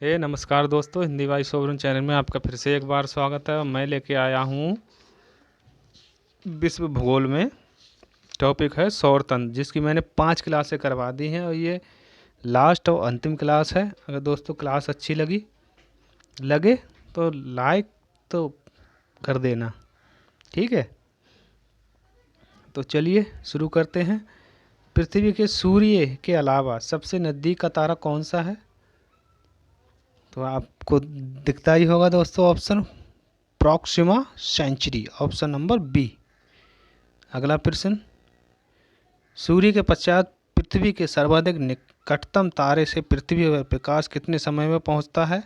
नमस्कार दोस्तों, हिंदी भाई सोवरन चैनल में आपका फिर से एक बार स्वागत है। मैं लेके आया हूँ विश्व भूगोल में टॉपिक है सौर तंत्र, जिसकी मैंने 5 क्लासें करवा दी हैं और ये लास्ट और अंतिम क्लास है। अगर दोस्तों क्लास अच्छी लगे तो लाइक तो कर देना, ठीक है। तो चलिए शुरू करते हैं। पृथ्वी के सूर्य के अलावा सबसे नज़दीक का तारा कौन सा है? तो आपको दिखता ही होगा दोस्तों, option Proxima Centauri, option number B. अगला प्रश्न, सूर्य के पश्चात पृथ्वी के सर्वाधिक निकटतम तारे से पृथ्वी पर प्रकाश कितने समय में पहुंचता है?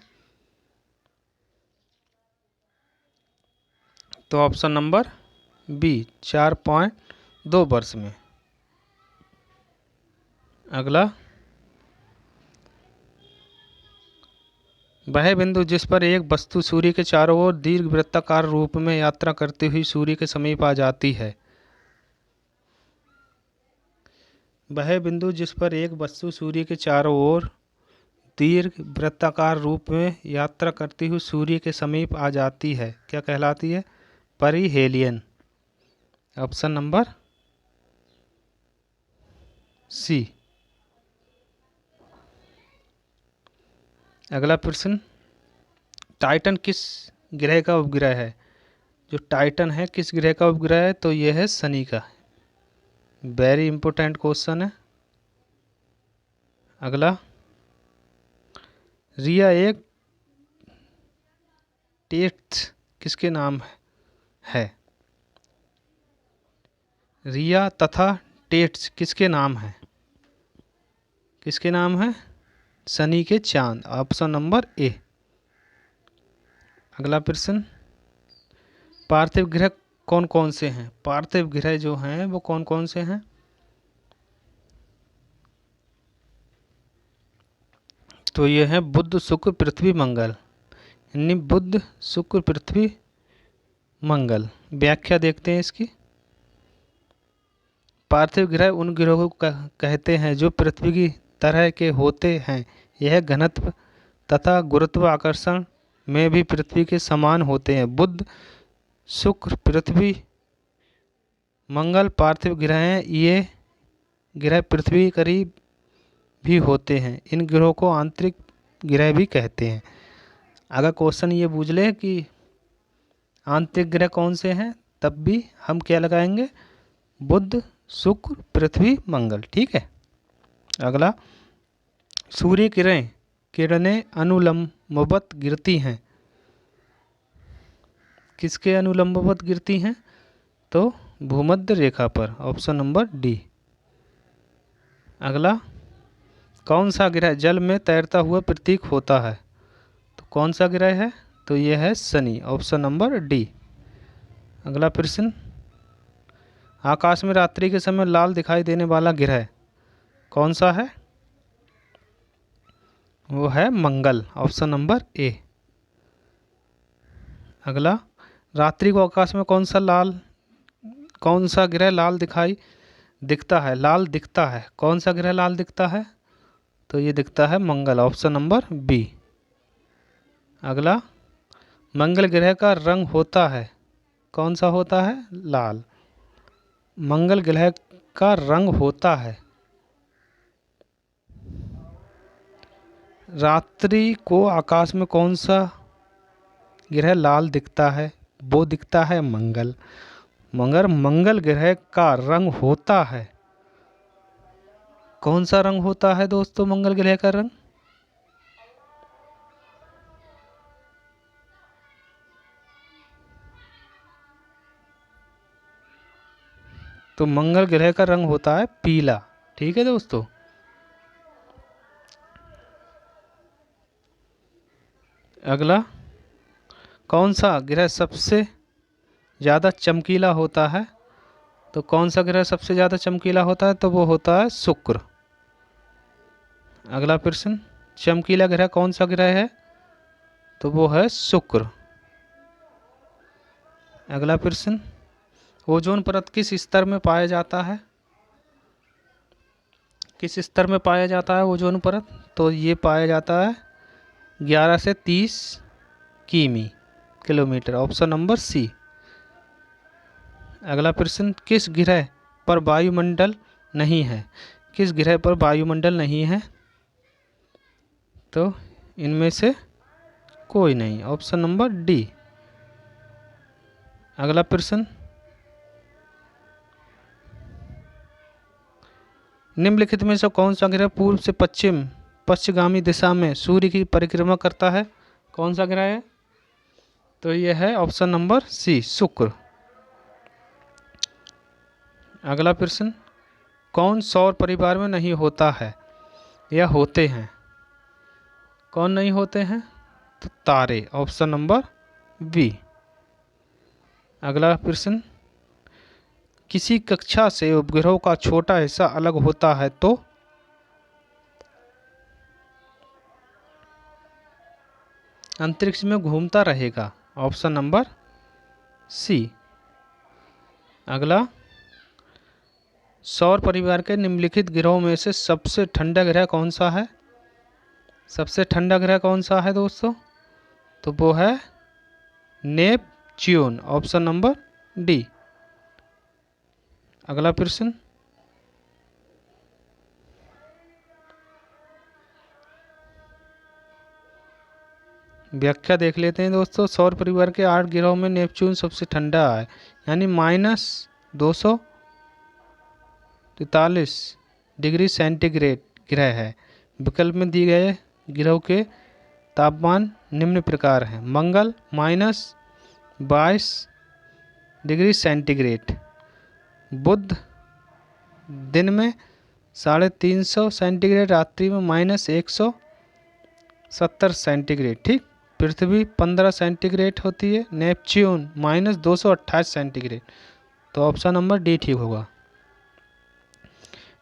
तो ऑप्शन नंबर बी 4.2 वर्ष में। अगला, वह बिंदु जिस पर एक वस्तु सूर्य के चारों ओर दीर्घवृत्ताकार रूप में यात्रा करती हुई सूर्य के समीप आ जाती है। वह बिंदु जिस पर एक वस्तु सूर्य के चारों ओर दीर्घवृत्ताकार रूप में यात्रा करती हुई सूर्य के समीप आ जाती है, क्या कहलाती है? परिहेलियन, ऑप्शन नंबर सी। अगला प्रश्न, टाइटन किस ग्रह का उपग्रह है? जो टाइटन है किस ग्रह का उपग्रह है? तो यह है शनि का। वेरी इंपॉर्टेंट क्वेश्चन है। अगला, रिया एक टेस्ट किसके नाम है? रिया तथा टेट्स किसके नाम है? किसके नाम है? शनि के चांद, ऑप्शन नंबर ए। अगला प्रश्न, पार्थिव ग्रह कौन कौन से हैं? पार्थिव ग्रह जो हैं वो कौन कौन से हैं? तो ये हैं बुध, शुक्र, पृथ्वी, मंगल। यानी बुध, शुक्र, पृथ्वी, मंगल। व्याख्या देखते हैं इसकी। पार्थिव ग्रह उन ग्रहों को कहते हैं जो पृथ्वी की तरह के होते हैं। यह घनत्व तथा गुरुत्वाकर्षण में भी पृथ्वी के समान होते हैं। बुध, शुक्र, पृथ्वी, मंगल पार्थिव ग्रह हैं। ये ग्रह पृथ्वी के करीब भी होते हैं। इन ग्रहों को आंतरिक ग्रह भी कहते हैं। अगर क्वेश्चन ये पूछ ले कि आंतरिक ग्रह कौन से हैं, तब भी हम क्या लगाएंगे? बुध, शुक्र, पृथ्वी, मंगल, ठीक है। अगला, सूर्य किरणें अनुलंबवत गिरती हैं। किसके अनुलंबवत गिरती हैं? तो भूमध्य रेखा पर, ऑप्शन नंबर डी। अगला, कौन सा ग्रह जल में तैरता हुआ प्रतीक होता है? तो कौन सा ग्रह है? तो यह है शनि, ऑप्शन नंबर डी। अगला प्रश्न, आकाश में रात्रि के समय लाल दिखाई देने वाला ग्रह कौन सा है? वो है मंगल, ऑप्शन नंबर ए। अगला, रात्रि को आकाश में कौन सा ग्रह लाल दिखता है? लाल दिखता है, कौन सा ग्रह लाल दिखता है? तो ये दिखता है मंगल, ऑप्शन नंबर बी। अगला, मंगल ग्रह का रंग होता है, कौन सा होता है? लाल। मंगल ग्रह का रंग होता है। रात्रि को आकाश में कौन सा ग्रह लाल दिखता है? वो दिखता है मंगल। मगर मंगल ग्रह का रंग होता है, कौन सा रंग होता है दोस्तों मंगल ग्रह का रंग? तो मंगल ग्रह का रंग होता है पीला, ठीक है दोस्तों। अगला, कौन सा ग्रह सबसे ज़्यादा चमकीला होता है? तो कौन सा ग्रह सबसे ज़्यादा चमकीला होता है? तो वो होता है शुक्र। अगला प्रश्न, चमकीला ग्रह कौन सा ग्रह है? तो वो है शुक्र। अगला प्रश्न, ओजोन परत किस स्तर में पाया जाता है? किस स्तर में पाया जाता है ओजोन परत? तो ये पाया जाता है 11 से 30 किमी किलोमीटर, ऑप्शन नंबर सी। अगला प्रश्न, किस ग्रह पर वायुमंडल नहीं है? किस ग्रह पर वायुमंडल नहीं है? तो इनमें से कोई नहीं, ऑप्शन नंबर डी। अगला प्रश्न, निम्नलिखित में से कौन सा ग्रह पूर्व से पश्चिमगामी दिशा में सूर्य की परिक्रमा करता है? कौन सा ग्रह है? तो यह है ऑप्शन नंबर सी, शुक्र। अगला प्रश्न, कौन सौर परिवार में नहीं होता है या होते हैं? कौन नहीं होते हैं? तो तारे, ऑप्शन नंबर बी। अगला प्रश्न, किसी कक्षा से उपग्रहों का छोटा हिस्सा अलग होता है तो? अंतरिक्ष में घूमता रहेगा, ऑप्शन नंबर सी। अगला, सौर परिवार के निम्नलिखित ग्रहों में से सबसे ठंडा ग्रह कौन सा है? सबसे ठंडा ग्रह कौन सा है दोस्तों? तो वो है नेपच्यून, ऑप्शन नंबर डी। अगला प्रश्न, व्याख्या देख लेते हैं दोस्तों। सौर परिवार के 8 ग्रहों में नेपच्यून सबसे ठंडा है, यानी -243 डिग्री सेंटीग्रेड ग्रह है। विकल्प में दिए गए ग्रहों के तापमान निम्न प्रकार हैं। मंगल -22 डिग्री सेंटीग्रेड, बुध दिन में 350 सेंटीग्रेड, रात्रि में -170 सेंटीग्रेड, ठीक। पृथ्वी 15 सेंटीग्रेड होती है। Neptune -228 centigrade. तो ऑप्शन नंबर डी ठीक होगा।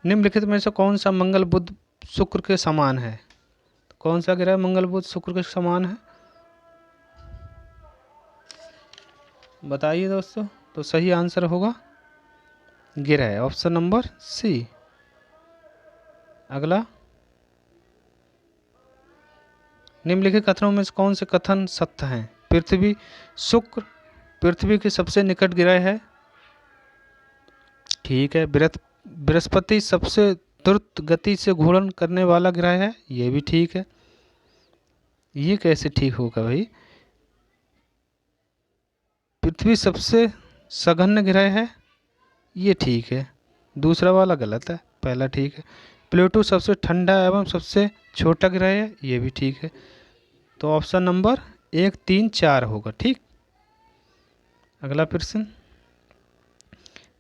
निम्नलिखित में से कौन सा मंगल बुध शुक्र के समान है? कौन सा ग्रह मंगल बुध शुक्र के समान है? बताइए दोस्तों। तो सही आंसर होगा ग्रह, ऑप्शन नंबर सी। अगला, निम्नलिखित कथनों में से कौन से कथन सत्य हैं? शुक्र पृथ्वी के सबसे निकट ग्रह है, ठीक है। बृहस्पति सबसे द्रुत गति से घूर्णन करने वाला ग्रह है, ये भी ठीक है। ये कैसे ठीक होगा भाई? पृथ्वी सबसे सघन ग्रह है, ये ठीक है। दूसरा वाला गलत है, पहला ठीक है। प्लूटो सबसे ठंडा एवं सबसे छोटा ग्रह है, ये भी ठीक है। तो ऑप्शन नंबर 1, 3, 4 होगा, ठीक। अगला प्रश्न,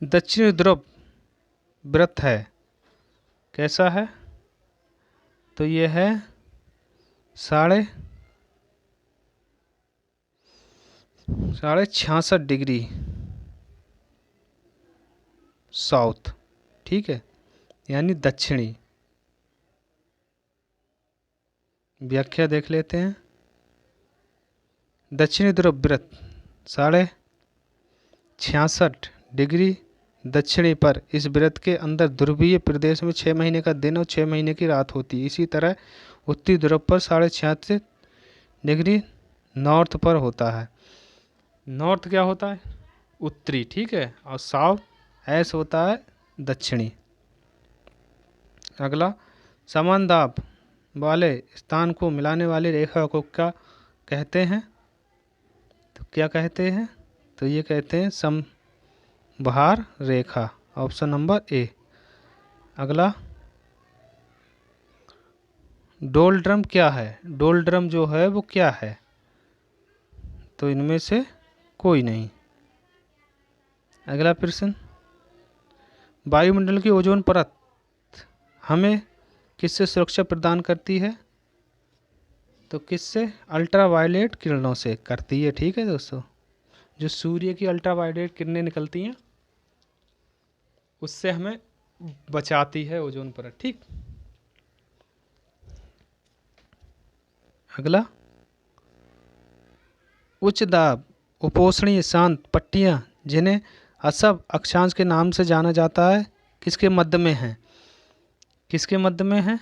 दक्षिण ध्रुव व्रत है, कैसा है? तो ये है 66.5 डिग्री साउथ, ठीक है, यानी दक्षिणी। व्याख्या देख लेते हैं। दक्षिणी ध्रुव व्रत 66.5 डिग्री दक्षिणी पर इस व्रत के अंदर ध्रुवीय प्रदेश में 6 महीने का दिन और 6 महीने की रात होती है। इसी तरह उत्तरी ध्रुव पर 66.5 डिग्री नॉर्थ पर होता है। नॉर्थ क्या होता है? उत्तरी, ठीक है। और साउथ ऐस होता है दक्षिणी। अगला, समान दाब वाले स्थान को मिलाने वाली रेखा को क्या कहते हैं? तो क्या कहते हैं? तो ये कहते हैं समभार रेखा, ऑप्शन नंबर ए। अगला, डोलड्रम क्या है? डोलड्रम जो है वो क्या है? तो इनमें से कोई नहीं। अगला प्रश्न, वायुमंडल की ओजोन परत हमें किससे सुरक्षा प्रदान करती है? तो किससे? अल्ट्रावायलेट किरणों से करती है, ठीक है दोस्तों। जो सूर्य की अल्ट्रावायलेट किरणें निकलती हैं उससे हमें बचाती है ओजोन परत, ठीक। अगला, उच्च दाब उपोष्णीय शांत पट्टियां जिन्हें असब अक्षांश के नाम से जाना जाता है, किसके मध्य में है? किसके मध्य में है?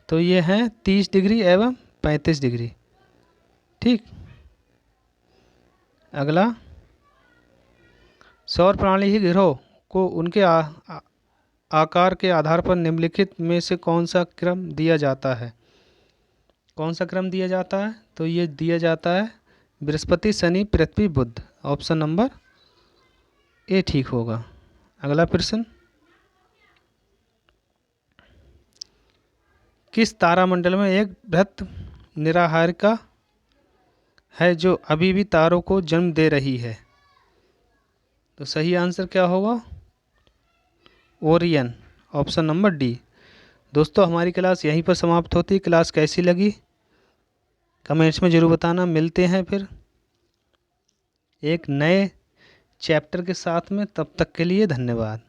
तो ये हैं 30 डिग्री एवं 35 डिग्री। ठीक, अगला, सौर प्रणाली ही ग्रहों को उनके आकार के आधार पर निम्नलिखित में से कौन सा क्रम दिया जाता है? कौन सा क्रम दिया जाता है? तो ये दिया जाता है बृहस्पति, शनि, पृथ्वी, बुध। ऑप्शन नंबर ए ठीक होगा। अगला प्रश्न, किस तारामंडल में एक बृहत निराहारिका है जो अभी भी तारों को जन्म दे रही है? तो सही आंसर क्या होगा? ओरियन। Option number D. दोस्तों हमारी क्लास यहीं पर समाप्त होती है। क्लास कैसी लगी कमेंट्स में ज़रूर बताना। मिलते हैं फिर एक नए चैप्टर के साथ में, तब तक के लिए धन्यवाद।